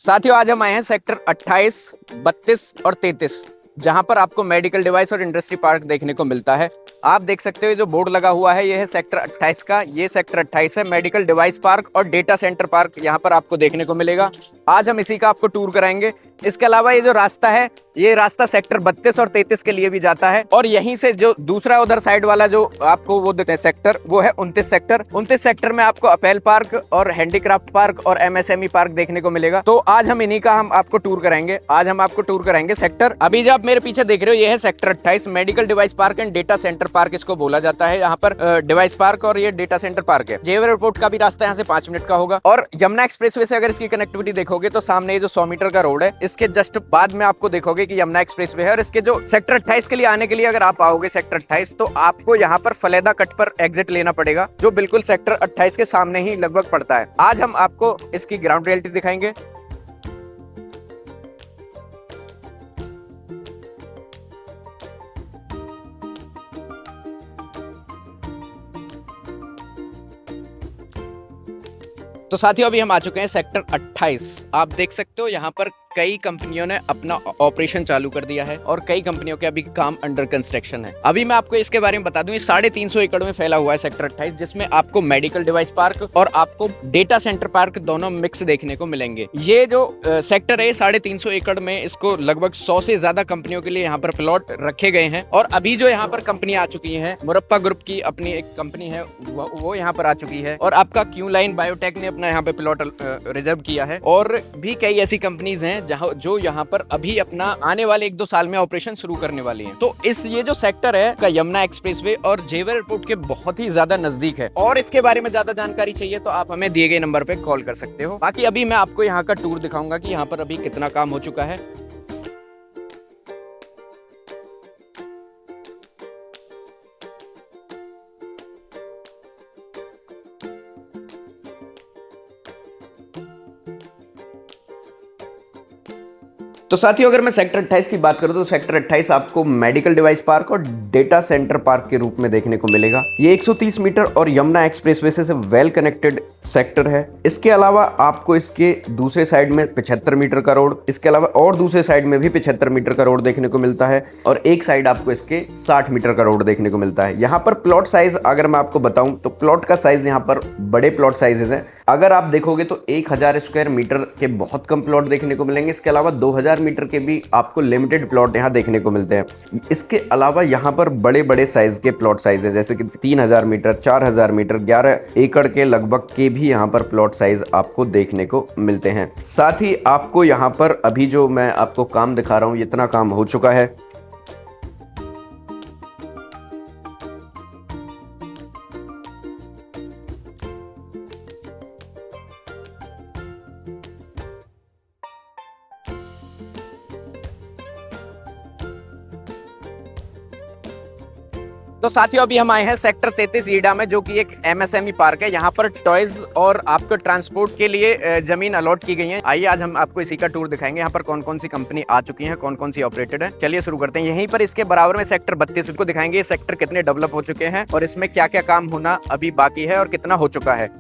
साथियों, आज हम आए हैं सेक्टर 28, 32 और 33, जहां पर आपको मेडिकल डिवाइस और इंडस्ट्री पार्क देखने को मिलता है। आप देख सकते हो, ये जो बोर्ड लगा हुआ है, ये है सेक्टर 28 का। ये सेक्टर 28 है, मेडिकल डिवाइस पार्क और डेटा सेंटर पार्क यहां पर आपको देखने को मिलेगा। आज हम इसी का आपको टूर कराएंगे। इसके अलावा ये जो रास्ता है, ये रास्ता सेक्टर 32 और 33 के लिए भी जाता है, और यहीं से जो दूसरा उधर साइड वाला जो आपको वो देते हैं सेक्टर, वो है 29 सेक्टर। 29 सेक्टर में आपको अपेल पार्क और हैंडीक्राफ्ट पार्क और एमएसएमई पार्क देखने को मिलेगा। तो आज हम इन्हीं का हम आपको टूर कराएंगे। आज हम आपको टूर कराएंगे सेक्टर, अभी जो आप मेरे पीछे देख रहे हो, ये है sector 28, medical device park and data centre park इसको बोला जाता है। यहाँ पर डिवाइस पार्क और ये डेटा सेंटर पार्क है। जेवर एयरपोर्ट का भी रास्ता यहाँ से 5 मिनट का होगा, और यमुना एक्सप्रेसवे से अगर इसकी कनेक्टिविटी देखोगे तो सामने ये जो 100 मीटर का रोड है, इसके जस्ट बाद में आपको देखोगे कि यमुना एक्सप्रेसवे है। और इसके जो सेक्टर 28 के लिए आने के लिए अगर आप आओगे सेक्टर 28, तो आपको यहाँ पर फलेदा कट पर एग्जिट लेना पड़ेगा, जो बिल्कुल सेक्टर 28 के सामने ही लगभग पड़ता है। आज हम आपको इसकी ग्राउंड रियलिटी दिखाएंगे। तो साथियों, अभी हम आ चुके हैं सेक्टर 28। आप देख सकते हो, यहाँ पर कई कंपनियों ने अपना ऑपरेशन चालू कर दिया है और कई कंपनियों के अभी काम अंडर कंस्ट्रक्शन है। अभी मैं आपको इसके बारे में बता दूं, ये 350 एकड़ में फैला हुआ है सेक्टर 28, जिसमें आपको मेडिकल डिवाइस पार्क और आपको डेटा सेंटर पार्क दोनों मिक्स देखने को मिलेंगे। ये जो सेक्टर है 350 एकड़ में, इसको लगभग 100 से ज्यादा कंपनियों के लिए यहाँ पर प्लॉट रखे गए हैं। और अभी जो यहाँ पर कंपनी आ चुकी है, मुरप्पा ग्रुप की अपनी एक कंपनी है, वो यहाँ पर आ चुकी है। और आपका क्यू लाइन बायोटेक ने अपना यहाँ पे प्लॉट रिजर्व किया है, और भी कई ऐसी कंपनीज हैं जो यहाँ पर अभी अपना आने वाले 1-2 साल में ऑपरेशन शुरू करने वाली हैं। तो ये जो सेक्टर है का यमुना एक्सप्रेसवे और जेवर एयरपोर्ट के बहुत ही ज्यादा नजदीक है। और इसके बारे में ज्यादा जानकारी चाहिए तो आप हमें दिए गए नंबर पे कॉल कर सकते हो। बाकी अभी मैं आपको यहाँ का टूर दिखाऊंगा कि यहाँ पर अभी कितना काम हो चुका है। तो साथियों, अगर मैं सेक्टर 28 की बात करूं तो सेक्टर 28 आपको मेडिकल डिवाइस पार्क और डेटा सेंटर पार्क के रूप में देखने को मिलेगा। ये 130 मीटर और यमुना एक्सप्रेसवे से वेल कनेक्टेड सेक्टर है। इसके अलावा आपको इसके दूसरे साइड में 75 मीटर का रोड, इसके अलावा और दूसरे साइड में भी 75 मीटर का रोड देखने को मिलता है, और एक साइड आपको इसके 60 मीटर का रोड देखने को मिलता है। यहाँ पर प्लॉट साइज अगर मैं आपको बताऊं तो प्लॉट का साइज यहाँ पर बड़े प्लॉट साइजेस हैं। अगर आप देखोगे तो 1000 स्क्वायर मीटर के बहुत कम प्लॉट देखने को मिलेंगे। इसके अलावा 2000 मीटर के भी आपको लिमिटेड प्लॉट यहाँ देखने को मिलते हैं। इसके अलावा यहाँ पर बड़े बड़े साइज के प्लॉट साइज है, जैसे कि 3000 मीटर, 4000 मीटर, 11 एकड़ के लगभग के भी यहाँ पर प्लॉट साइज आपको देखने को मिलते हैं। साथ ही आपको यहाँ पर अभी जो मैं आपको काम दिखा रहा हूँ, इतना काम हो चुका है। तो साथियों, अभी हम आए हैं सेक्टर 33 ईडा में, जो कि एक एमएसएमई पार्क है। यहाँ पर टॉयज और आपको ट्रांसपोर्ट के लिए जमीन अलॉट की गई है। आइए आज हम आपको इसी का टूर दिखाएंगे। यहाँ पर कौन कौन सी कंपनी आ चुकी है, कौन कौन सी ऑपरेटेड है। चलिए शुरू करते हैं। यहीं पर इसके बराबर में सेक्टर 32 को दिखाएंगे। ये सेक्टर कितने डेवलप हो चुके हैं और इसमें क्या क्या काम होना अभी बाकी है और कितना हो चुका है।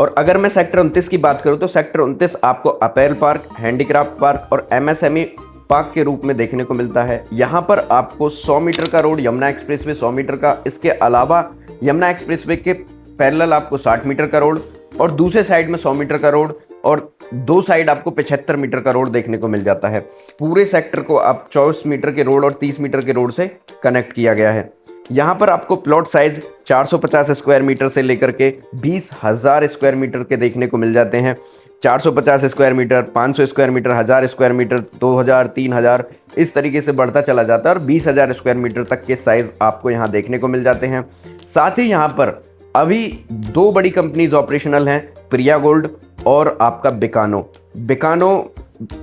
और अगर मैं सेक्टर 29 की बात करूं तो सेक्टर 29 आपको अपेल पार्क, हैंडीक्राफ्ट पार्क और एमएसएमई पार्क के रूप में देखने को मिलता है। यहाँ पर आपको 100 मीटर का रोड, यमुना एक्सप्रेसवे 100 मीटर का, इसके अलावा यमुना एक्सप्रेसवे के पैरेलल आपको 60 मीटर का रोड और दूसरे साइड में 100 मीटर का रोड, और दो साइड आपको 75 मीटर का रोड देखने को मिल जाता है। पूरे सेक्टर को आप 24 मीटर के रोड और 30 मीटर के रोड से कनेक्ट किया गया है। यहाँ पर आपको प्लॉट साइज 450 स्क्वायर मीटर से लेकर के 20,000 स्क्वायर मीटर के देखने को मिल जाते हैं। 450 square metre, 500 square metre, 1000 square metre, 2000, 3000, इस तरीके से बढ़ता चला जाता है, और 20,000 स्क्वायर मीटर तक के साइज आपको यहाँ देखने को मिल जाते हैं। साथ ही यहाँ पर अभी 2 बड़ी कंपनीज ऑपरेशनल हैं, प्रिया गोल्ड और आपका बिकानो। बिकानो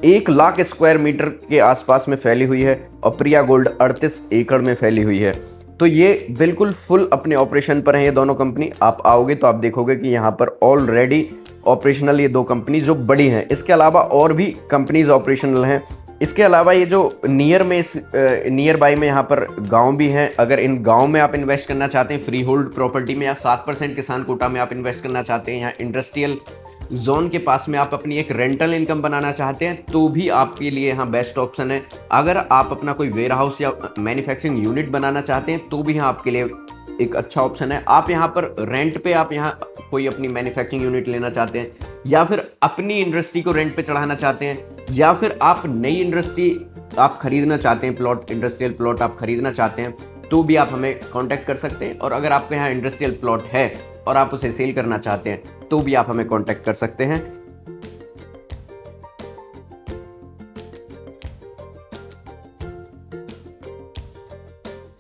1 लाख स्क्वायर मीटर के आसपास में फैली हुई है और प्रिया गोल्ड 38 एकड़ में फैली हुई है। तो ये बिल्कुल फुल अपने ऑपरेशन पर हैं ये दोनों कंपनी। आप आओगे तो आप देखोगे कि यहाँ पर ऑलरेडी ऑपरेशनल ये 2 कंपनी जो बड़ी हैं। इसके अलावा और भी कंपनीज ऑपरेशनल हैं। इसके अलावा ये जो नियर बाई में यहाँ पर गांव भी हैं, अगर इन गांव में आप इन्वेस्ट करना चाहते हैं फ्री होल्ड प्रॉपर्टी में, या 7% किसान कोटा में आप इन्वेस्ट करना चाहते हैं, यहाँ इंडस्ट्रियल जोन के पास में आप अपनी एक रेंटल इनकम बनाना चाहते हैं, तो भी आपके लिए यहाँ बेस्ट ऑप्शन है। अगर आप अपना कोई वेयर हाउस या मैन्युफैक्चरिंग यूनिट बनाना चाहते हैं तो भी यहाँ आपके लिए एक अच्छा ऑप्शन है। आप यहाँ पर रेंट पे आप यहाँ कोई अपनी मैन्युफैक्चरिंग यूनिट लेना चाहते हैं, या फिर अपनी इंडस्ट्री को रेंट पे चढ़ाना चाहते हैं, या फिर आप नई इंडस्ट्री आप खरीदना चाहते हैं, प्लॉट इंडस्ट्रियल प्लॉट आप खरीदना चाहते हैं, तो भी आप हमें कांटेक्ट कर सकते हैं। और अगर आपके यहाँ इंडस्ट्रियल प्लॉट है और आप उसे सेल करना चाहते हैं तो भी आप हमें कांटेक्ट कर सकते हैं।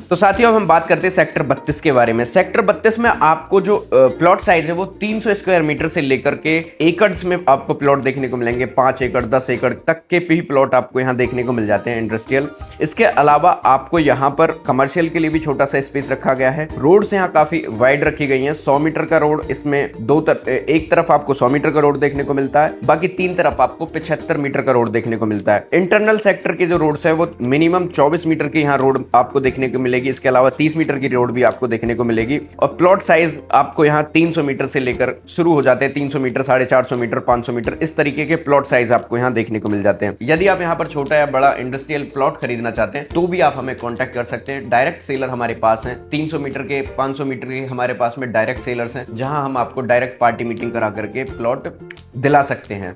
तो साथियों अब हम बात करते हैं सेक्टर 32 के बारे में। सेक्टर 32 में आपको जो प्लॉट साइज है वो 300 स्क्वायर मीटर से लेकर के एकड़्स में आपको प्लॉट देखने को मिलेंगे। 5 एकड़ 10 एकड़ तक के भी प्लॉट आपको यहाँ देखने को मिल जाते हैं इंडस्ट्रियल। इसके अलावा आपको यहाँ पर कमर्शियल के लिए भी छोटा सा स्पेस रखा गया है। रोड्स यहाँ काफी वाइड रखी गई है। 100 मीटर का रोड, इसमें एक तरफ आपको 100 मीटर का रोड देखने को मिलता है, बाकी 3 तरफ आपको 75 मीटर का रोड देखने को मिलता है। इंटरनल सेक्टर के जो रोड्स है वो मिनिमम 24 मीटर की यहाँ रोड आपको देखने को मिलेगी। इसके अलावा 30 मीटर की रोड भी आपको देखने को मिलेगी। और प्लॉट साइज आपको यहाँ 300 मीटर से लेकर शुरू हो जाते हैं। 300 मीटर, 450 मीटर, 500 मीटर, इस तरीके के प्लॉट साइज आपको यहाँ देखने को मिल जाते हैं। यदि आप यहाँ पर छोटा या बड़ा इंडस्ट्रियल प्लॉट खरीदना चाहते हैं तो भी आप हमें कॉन्टैक्ट कर सकते हैं। डायरेक्ट सेलर हमारे पास है। 300 मीटर के, 500 मीटर के हमारे पास में डायरेक्ट सेलर्स हैं, जहां हम आपको डायरेक्ट पार्टी मीटिंग करा करके प्लॉट दिला सकते हैं।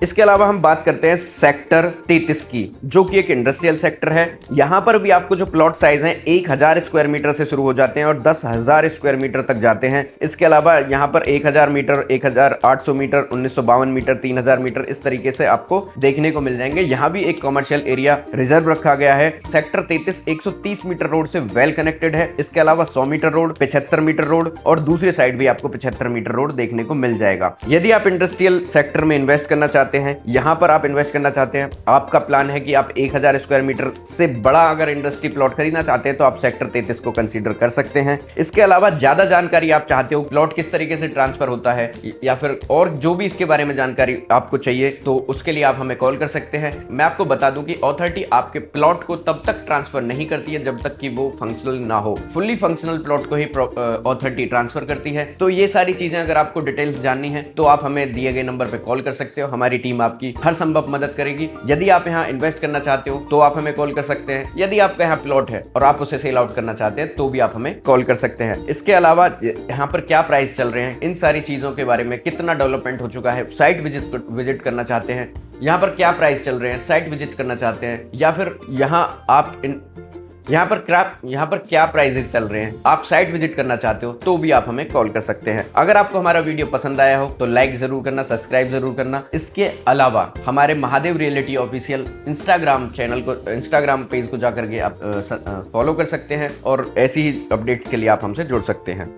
इसके अलावा हम बात करते हैं सेक्टर 33 की, जो कि एक इंडस्ट्रियल सेक्टर है। यहां पर भी आपको जो प्लॉट साइज हैं 1000 स्क्वायर मीटर से शुरू हो जाते हैं और 10,000 स्क्वायर मीटर तक जाते हैं। इसके अलावा यहां पर 1000 मीटर, 1800 मीटर, 1952 मीटर, 3000 मीटर, इस तरीके से आपको देखने को मिल जाएंगे। यहां भी एक कमर्शियल एरिया रिजर्व रखा गया है। सेक्टर 33 130 मीटर रोड से वेल कनेक्टेड है। इसके अलावा 100 मीटर रोड, 75 मीटर रोड और दूसरी साइड भी आपको 75 मीटर रोड देखने को मिल जाएगा। यदि आप इंडस्ट्रियल सेक्टर में इन्वेस्ट करना चाहते हैं, यहां पर आप इन्वेस्ट करना चाहते हैं, आपका प्लान है कि आप 1000 स्क्वायर मीटर से बड़ा अगर इंडस्ट्री प्लॉट खरीदना चाहते हैं तो आप सेक्टर 33 को कंसीडर कर सकते हैं। इसके अलावा ज्यादा जानकारी आप चाहते हो, प्लॉट किस तरीके से ट्रांसफर होता है या फिर और जो भी इसके बारे में जानकारी आपको चाहिए, तो उसके लिए आप हमें कॉल कर सकते हैं। मैं आपको बता दूं कि अथॉरिटी आपके प्लॉट को तब तक ट्रांसफर नहीं करती है जब तक कि वो फंक्शनल ना हो। फुल्ली फंक्शनल प्लॉट को ही अथॉरिटी ट्रांसफर करती है। तो ये सारी चीजें अगर आपको डिटेल्स जाननी है तो आप हमें दिए गए नंबर पर कॉल कर सकते हो। हमारी टीम आपकी हर संभव मदद करेगी। यदि आप यहाँ इन्वेस्ट करना चाहते हो तो आप हमें कॉल कर सकते हैं। यदि आपका यहाँ प्लॉट है और आप उसे सेल आउट करना चाहते हैं तो भी आप हमें कॉल कर सकते हैं। इसके अलावा यहाँ पर क्या प्राइस चल रहे हैं, इन सारी चीजों के बारे में, कितना डेवलपमेंट हो चुका है, साइट विजिट करना चाहते हैं, यहाँ पर क्या प्राइस चल रहे हैं, साइट विजिट करना चाहते हैं, या फिर यहाँ पर क्या प्राइसेस चल रहे हैं, आप साइट विजिट करना चाहते हो तो भी आप हमें कॉल कर सकते हैं। अगर आपको हमारा वीडियो पसंद आया हो तो लाइक जरूर करना, सब्सक्राइब जरूर करना। इसके अलावा हमारे Mahadev reality official Instagram page को जाकर के आप फॉलो कर सकते हैं और ऐसी ही अपडेट्स के लिए आप हमसे जुड़ सकते हैं।